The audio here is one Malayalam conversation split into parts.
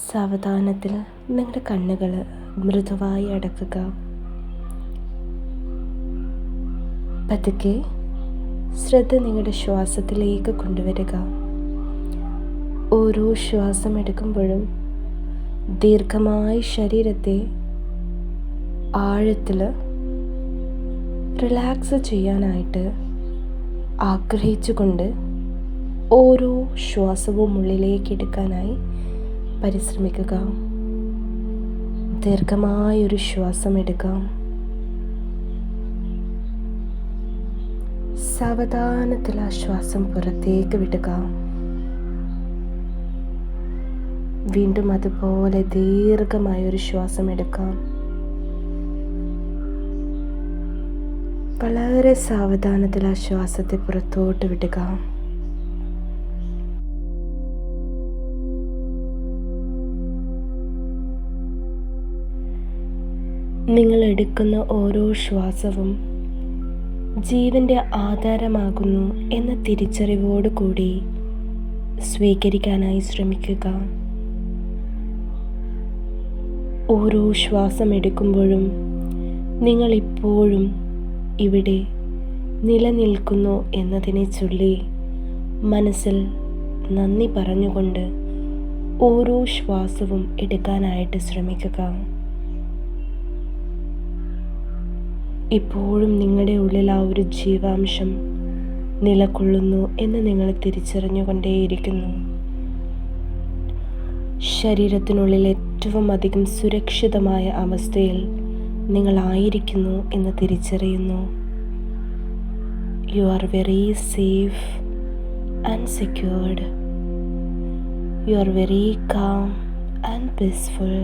സാവധാനത്തിൽ നിങ്ങളുടെ കണ്ണുകൾ മൃദുവായി അടക്കുക. പതുക്കെ ശ്രദ്ധ നിങ്ങളുടെ ശ്വാസത്തിലേക്ക് കൊണ്ടുവരിക. ഓരോ ശ്വാസം എടുക്കുമ്പോഴും ദീർഘമായി ശരീരത്തെ ആഴത്തിൽ റിലാക്സ് ചെയ്യാനായിട്ട് ആഗ്രഹിച്ചുകൊണ്ട് ഓരോ ശ്വാസവും ഉള്ളിലേക്ക് എടുക്കാനായി പരിശ്രമിക്കുക. ദീർഘമായൊരു ശ്വാസം എടുക്കാം. സാവധാനത്തിൽ ആ ശ്വാസം പുറത്തേക്ക് വിടുക. വീണ്ടും അതുപോലെ ദീർഘമായൊരു ശ്വാസം എടുക്കാം. വളരെ സാവധാനത്തിൽ ആ ശ്വാസത്തെ പുറത്തോട്ട് വിടുക. നിങ്ങൾ എടുക്കുന്ന ഓരോ ശ്വാസവും ജീവൻ്റെ ആധാരമാകുന്നു എന്ന തിരിച്ചറിവോടു കൂടി സ്വീകരിക്കാനായി ശ്രമിക്കുക. ഓരോ ശ്വാസം എടുക്കുമ്പോഴും നിങ്ങൾ ഇപ്പോഴും ഇവിടെ നിലനിൽക്കുന്നു എന്നതിനെ ചൊല്ലി മനസ്സിൽ നന്ദി പറഞ്ഞുകൊണ്ട് ഓരോ ശ്വാസവും എടുക്കാനായിട്ട് ശ്രമിക്കുക. ഇപ്പോഴും നിങ്ങളുടെ ഉള്ളിൽ ആ ഒരു ജീവാംശം നിലകൊള്ളുന്നു എന്ന് നിങ്ങൾ തിരിച്ചറിഞ്ഞുകൊണ്ടേയിരിക്കുന്നു. ശരീരത്തിനുള്ളിൽ ഏറ്റവും അധികം സുരക്ഷിതമായ അവസ്ഥയിൽ നിങ്ങളായിരിക്കുന്നു എന്ന് തിരിച്ചറിയുന്നു. You are very safe and secured. You are very calm and peaceful.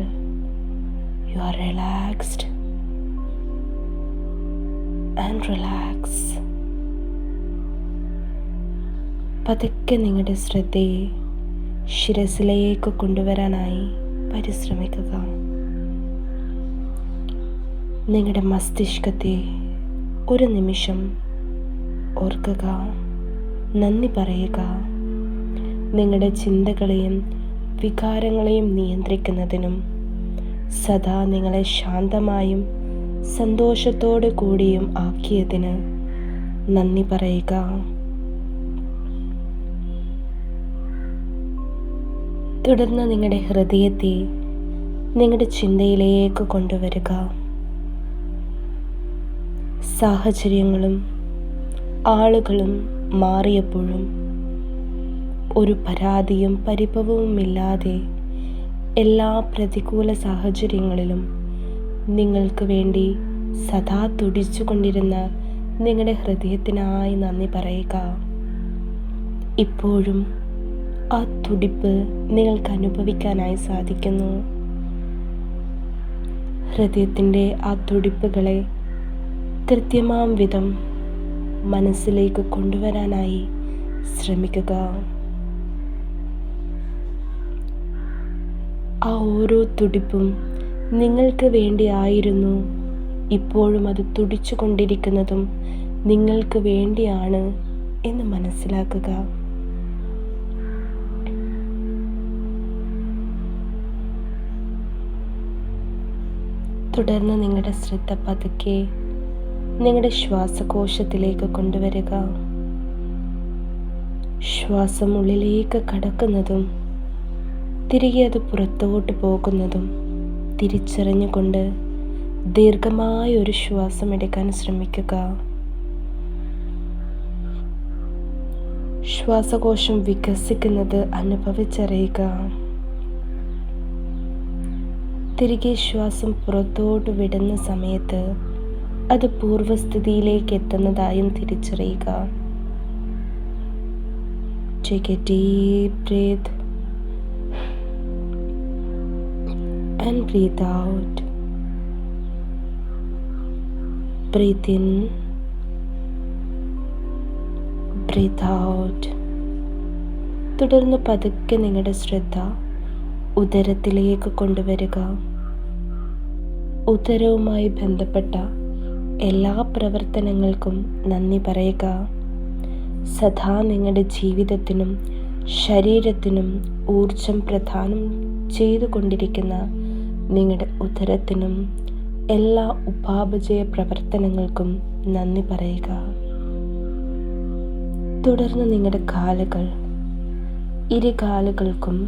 You are relaxed and relax. പതുക്കെ നിങ്ങളുടെ ശ്രദ്ധയെ ശിരസിലേക്ക് കൊണ്ടുവരാനായി പരിശ്രമിക്കുക. നിങ്ങളുടെ മസ്തിഷ്കത്തെ ഒരു നിമിഷം ഓർക്കുക, നന്ദി പറയുക. നിങ്ങളുടെ ചിന്തകളെയും വികാരങ്ങളെയും നിയന്ത്രിക്കുന്നതിനും സദാ നിങ്ങളെ ശാന്തമായും സന്തോഷത്തോടു കൂടിയും ആക്കിയതിന് നന്ദി പറയുക. തുടർന്ന് നിങ്ങളുടെ ഹൃദയത്തെ നിങ്ങളുടെ ചിന്തയിലേക്ക് കൊണ്ടുവരിക. സാഹചര്യങ്ങളും ആളുകളും മാറിയപ്പോഴും ഒരു പരാതിയും പരിഭവവുമില്ലാതെ എല്ലാ പ്രതികൂല സാഹചര്യങ്ങളിലും നിങ്ങൾക്ക് വേണ്ടി സദാ തുടിച്ചുകൊണ്ടിരുന്ന നിങ്ങളുടെ ഹൃദയത്തിനായി നന്ദി പറയുക. ഇപ്പോഴും ആ തുടിപ്പ് നിങ്ങൾക്ക് അനുഭവിക്കാനായി സാധിക്കുന്നു. ഹൃദയത്തിൻ്റെ ആ തുടിപ്പുകളെ കൃത്യമാം വിധം മനസ്സിലേക്ക് കൊണ്ടുവരാനായി ശ്രമിക്കുക. ആ ഓരോ തുടിപ്പും നിങ്ങൾക്ക് വേണ്ടിയായിരുന്നു. ഇപ്പോഴും അത് തുടിച്ചു കൊണ്ടിരിക്കുന്നതും നിങ്ങൾക്ക് വേണ്ടിയാണ് എന്ന് മനസ്സിലാക്കുക. തുടർന്ന് നിങ്ങളുടെ ശ്രദ്ധ പതുക്കെ നിങ്ങളുടെ ശ്വാസകോശത്തിലേക്ക് കൊണ്ടുവരിക. ശ്വാസം ഉള്ളിലേക്ക് കടക്കുന്നതും തിരികെ അത് പുറത്തോട്ട് പോകുന്നതും തിരിച്ചറിഞ്ഞുകൊണ്ട് ദീർഘമായ ഒരു ശ്വാസം എടുക്കാൻ ശ്രമിക്കുക. ശ്വാസകോശം വികസിക്കുന്നത് അനുഭവിച്ചറിയുക. തിരികെ ശ്വാസം പുറത്തോട്ട് വിടുന്ന സമയത്ത് അത് പൂർവ്വസ്ഥിതിയിലേക്ക് എത്തുന്നതായും തിരിച്ചറിയുക. Take a deep breath and breathe out. Breathe in, breathe out. തുടർന്ന് പതുക്കെ നിങ്ങളുടെ ശ്രദ്ധ ഉദരത്തിലേക്ക് കൊണ്ടുവരിക. ഉദരവുമായി ബന്ധപ്പെട്ട എല്ലാ പ്രവർത്തനങ്ങൾക്കും നന്ദി പറയുക. സദാ നിങ്ങളുടെ ജീവിതത്തിനും ശരീരത്തിനും ഊർജം പ്രദാനം ചെയ്തുകൊണ്ടിരിക്കുന്ന നിങ്ങളുടെ ഉദരത്തിനും എല്ലാ ഉപാപചയ പ്രവർത്തനങ്ങൾക്കും നന്ദി പറയുക. തുടർന്ന് നിങ്ങളുടെ കാലുകൾ, ഇരു കാലുകൾക്കും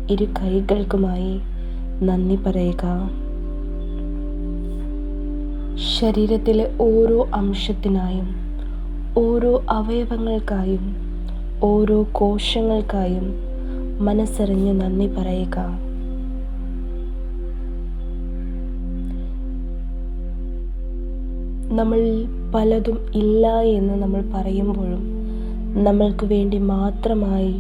ഇരു കൈകൾക്കുമായി നന്ദി പറയുക. ശരീരത്തിലെ ഓരോ അംശത്തിനായും, ഓരോ അവയവങ്ങൾക്കായും, ഓരോ കോശങ്ങൾക്കായും മനസ്സറിഞ്ഞ് നന്ദി പറയുക. നമ്മൾ പലതും ഇല്ല എന്ന് നമ്മൾ പറയുമ്പോഴും നമ്മൾക്ക് വേണ്ടി മാത്രമായി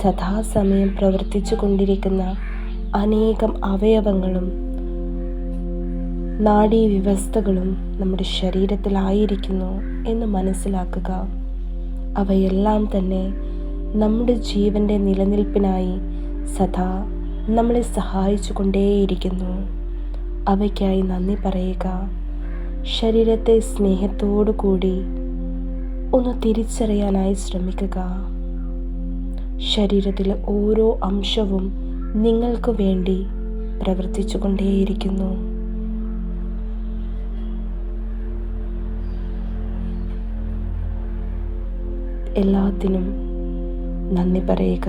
സദാസമയം പ്രവർത്തിച്ചു കൊണ്ടിരിക്കുന്ന അനേകം അവയവങ്ങളും നാഡീവ്യവസ്ഥകളും നമ്മുടെ ശരീരത്തിലായിരിക്കുന്നു എന്ന് മനസ്സിലാക്കുക. അവയെല്ലാം തന്നെ നമ്മുടെ ജീവൻ്റെ നിലനിൽപ്പിനായി സദാ നമ്മളെ സഹായിച്ചു കൊണ്ടേയിരിക്കുന്നു. അവയ്ക്കായി നന്ദി പറയുക. ശരീരത്തെ സ്നേഹത്തോടു കൂടി ഒന്ന് തിരിച്ചറിയാനായി ശ്രമിക്കുക. ശരീരത്തിലെ ഓരോ അംശവും നിങ്ങൾക്ക് വേണ്ടി പ്രവർത്തിച്ചു കൊണ്ടേയിരിക്കുന്നു. എല്ലാത്തിനും നന്ദി പറയുക.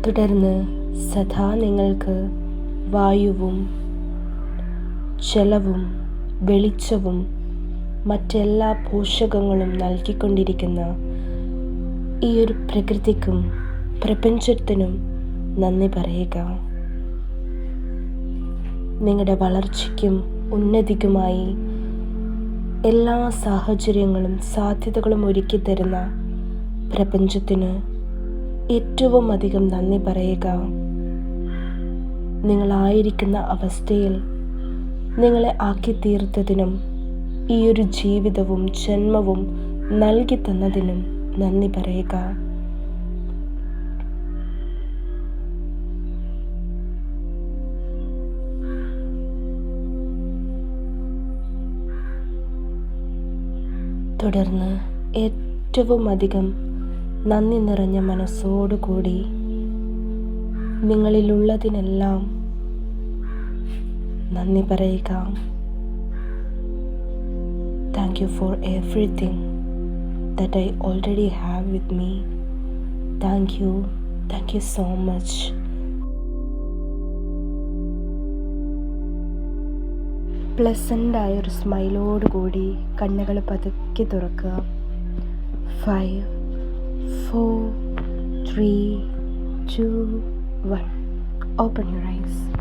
തുടർന്ന് സദാ നിങ്ങൾക്ക് വായുവും ജലവും വെളിച്ചവും മറ്റെല്ലാ പോഷകങ്ങളും നൽകിക്കൊണ്ടിരിക്കുന്ന ഈ ഒരു പ്രകൃതിക്കും പ്രപഞ്ചത്തിനും നന്ദി പറയുക. നിങ്ങളുടെ വളർച്ചയ്ക്കും ഉന്നതിക്കുമായി എല്ലാ സാഹചര്യങ്ങളും സാധ്യതകളും ഒരുക്കി തരുന്ന പ്രപഞ്ചത്തിന് ഏറ്റവും അധികം നന്ദി പറയുക. നിങ്ങളായിരിക്കുന്ന അവസ്ഥയിൽ നിങ്ങളെ ആക്കി തീർത്തതിനും ഈ ഒരു ജീവിതവും ജന്മവും നൽകി തന്നതിനും നന്ദി പറയുക. തുടർന്ന് ഏറ്റവും അധികം നന്ദി നിറഞ്ഞ മനസ്സോടുകൂടി നിങ്ങളിലുള്ളതിനെല്ലാം നന്ദി പറയുക. Thank you for everything that I already have with me. Thank you so much. പ്ലസൻ്റായൊരു സ്മൈലോടുകൂടി കണ്ണുകൾ പതുക്കെ തുറക്കുക. 5, 4, 3, 2, 1. Open your eyes.